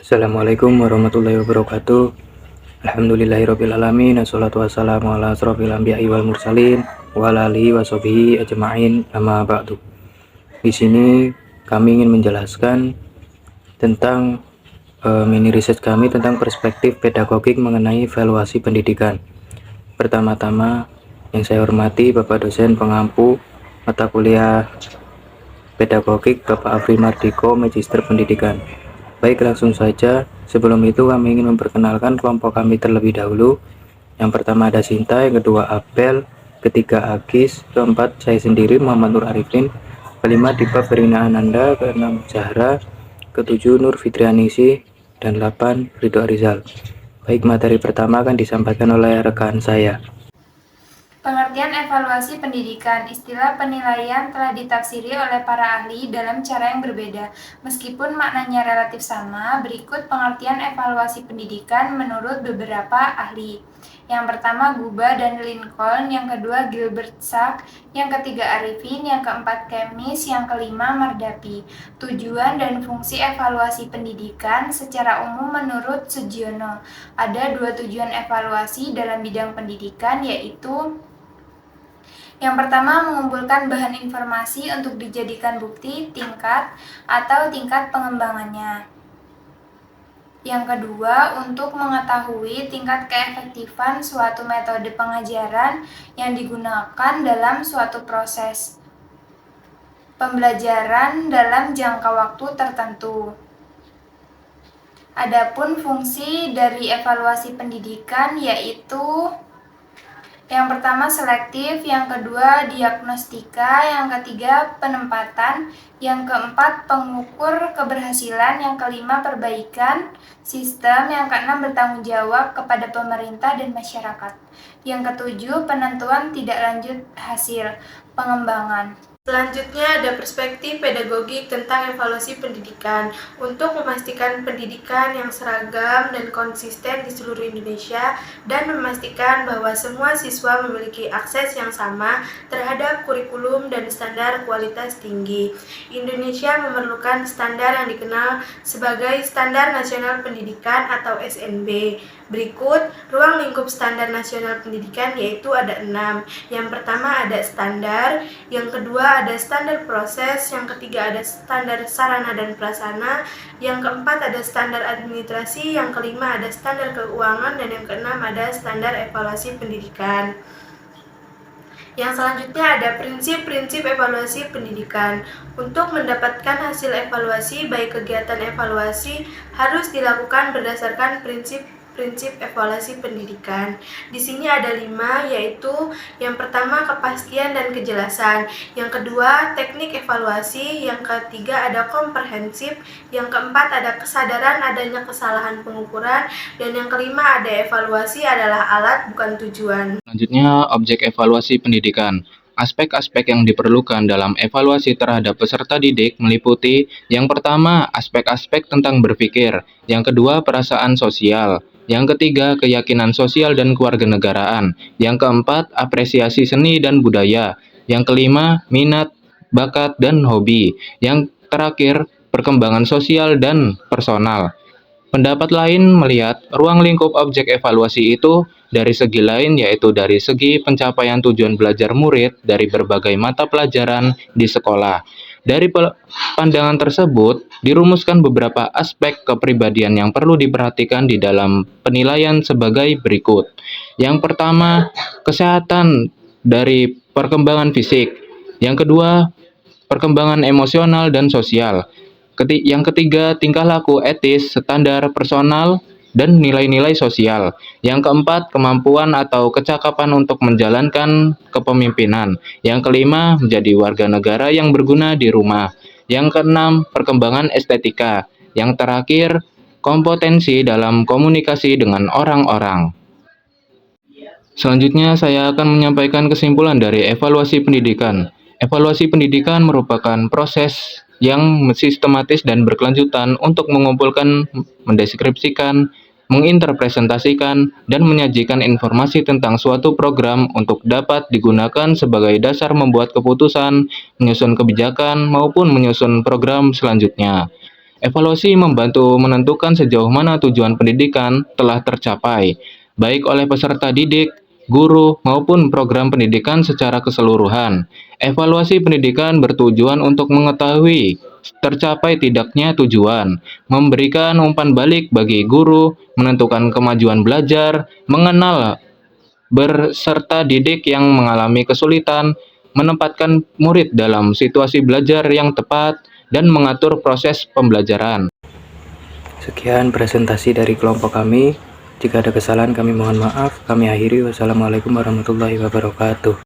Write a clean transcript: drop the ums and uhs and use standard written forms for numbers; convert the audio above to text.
Assalamualaikum warahmatullahi wabarakatuh. Alhamdulillahirabbil alamin. Wassalatu wassalamu ala asrofil anbiya'i wal mursalin wa ala alihi washabihi ajma'in. Amma ba'du. Di sini kami ingin menjelaskan tentang mini riset kami tentang perspektif pedagogik mengenai evaluasi pendidikan. Pertama-tama yang saya hormati Bapak dosen pengampu mata kuliah pedagogik Bapak Afri Mardiko, Magister Pendidikan. Baik, langsung saja. Sebelum itu kami ingin memperkenalkan kelompok kami terlebih dahulu. Yang pertama ada Sinta, yang kedua Abel, ketiga Agis, keempat saya sendiri Muhammad Nur Arifin, kelima Dipa Berina Ananda, keenam Zahra, ketujuh Nur Fitrianisi, dan 8 Ridho Arizal. Baik, materi pertama akan disampaikan oleh rekan saya. Pengertian evaluasi pendidikan. Istilah penilaian telah ditafsiri oleh para ahli dalam cara yang berbeda. Meskipun maknanya relatif sama, berikut pengertian evaluasi pendidikan menurut beberapa ahli. Yang pertama Guba dan Lincoln, yang kedua Gilbert Sack, yang ketiga Arifin, yang keempat Kemis, yang kelima Mardapi. Tujuan dan fungsi evaluasi pendidikan secara umum menurut Sugiono. Ada dua tujuan evaluasi dalam bidang pendidikan, yaitu yang pertama, mengumpulkan bahan informasi untuk dijadikan bukti, tingkat, atau tingkat pengembangannya. Yang kedua, untuk mengetahui tingkat keefektifan suatu metode pengajaran yang digunakan dalam suatu proses pembelajaran dalam jangka waktu tertentu. Adapun fungsi dari evaluasi pendidikan yaitu yang pertama selektif, yang kedua diagnostika, yang ketiga penempatan, yang keempat pengukur keberhasilan, yang kelima perbaikan sistem, yang keenam bertanggung jawab kepada pemerintah dan masyarakat, yang ketujuh penentuan tidak lanjut hasil pengembangan. Selanjutnya ada perspektif pedagogik tentang evaluasi pendidikan. Untuk memastikan pendidikan yang seragam dan konsisten di seluruh Indonesia dan memastikan bahwa semua siswa memiliki akses yang sama terhadap kurikulum dan standar kualitas tinggi. Indonesia memerlukan standar yang dikenal sebagai Standar Nasional Pendidikan atau SNB. Berikut ruang lingkup standar nasional pendidikan, yaitu ada 6. Yang pertama ada standar, yang kedua ada standar proses, yang ketiga ada standar sarana dan prasarana, yang keempat ada standar administrasi, yang kelima ada standar keuangan, dan yang keenam ada standar evaluasi pendidikan. Yang selanjutnya ada prinsip-prinsip evaluasi pendidikan. Untuk mendapatkan hasil evaluasi, baik kegiatan evaluasi harus dilakukan berdasarkan prinsip evaluasi pendidikan. Di sini ada 5, yaitu yang pertama kepastian dan kejelasan, yang kedua teknik evaluasi, yang ketiga ada komprehensif, yang keempat ada kesadaran adanya kesalahan pengukuran, dan yang kelima ada evaluasi adalah alat bukan tujuan. Selanjutnya, objek evaluasi pendidikan. Aspek-aspek yang diperlukan dalam evaluasi terhadap peserta didik meliputi yang pertama, aspek-aspek tentang berpikir, yang kedua, perasaan sosial, yang ketiga, keyakinan sosial dan kewarganegaraan, yang keempat, apresiasi seni dan budaya, yang kelima, minat, bakat, dan hobi, yang terakhir, perkembangan sosial dan personal. Pendapat lain melihat ruang lingkup objek evaluasi itu dari segi lain, yaitu dari segi pencapaian tujuan belajar murid dari berbagai mata pelajaran di sekolah. Dari pandangan tersebut, dirumuskan beberapa aspek kepribadian yang perlu diperhatikan di dalam penilaian sebagai berikut. Yang pertama, kesehatan dari perkembangan fisik. Yang kedua, perkembangan emosional dan sosial. Yang ketiga, tingkah laku etis, standar personal, dan nilai-nilai sosial. Yang keempat, kemampuan atau kecakapan untuk menjalankan kepemimpinan. Yang kelima, menjadi warga negara yang berguna di rumah. Yang keenam, perkembangan estetika. Yang terakhir, kompetensi dalam komunikasi dengan orang-orang. Selanjutnya, saya akan menyampaikan kesimpulan dari evaluasi pendidikan. Evaluasi pendidikan merupakan proses yang sistematis dan berkelanjutan untuk mengumpulkan, mendeskripsikan, menginterpresentasikan, dan menyajikan informasi tentang suatu program untuk dapat digunakan sebagai dasar membuat keputusan, menyusun kebijakan, maupun menyusun program selanjutnya. Evaluasi membantu menentukan sejauh mana tujuan pendidikan telah tercapai, baik oleh peserta didik, guru, maupun program pendidikan secara keseluruhan. Evaluasi pendidikan bertujuan untuk mengetahui tercapai tidaknya tujuan, memberikan umpan balik bagi guru, menentukan kemajuan belajar, mengenal berserta didik yang mengalami kesulitan, menempatkan murid dalam situasi belajar yang tepat, dan mengatur proses pembelajaran. Sekian presentasi dari kelompok kami. Jika ada kesalahan kami mohon maaf. Kami akhiri. Wassalamualaikum warahmatullahi wabarakatuh.